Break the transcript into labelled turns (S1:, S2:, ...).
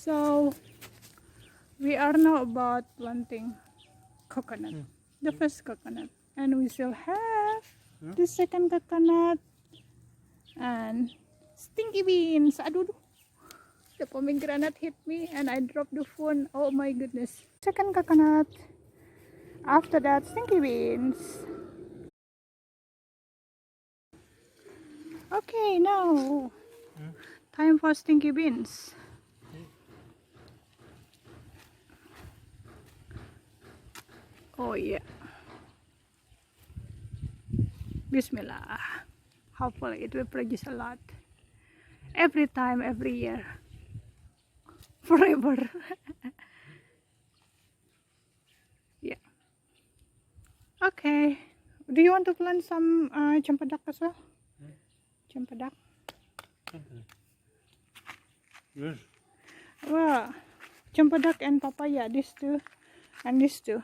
S1: So we are now about planting coconut, the first coconut, and we still have the second coconut and stinky beans. Aduh, the pomegranate hit me and I dropped the phone. Oh my goodness. Second coconut. After that, stinky beans. Okay, now time for stinky beans. Oh yeah. Bismillah. Hopefully it will produce a lot. Every time, every year. Forever. Yeah. Okay. Do you want to plant some cempedak as well? Cempedak?
S2: Yes.
S1: Well, cempedak and papaya, these two, and these two.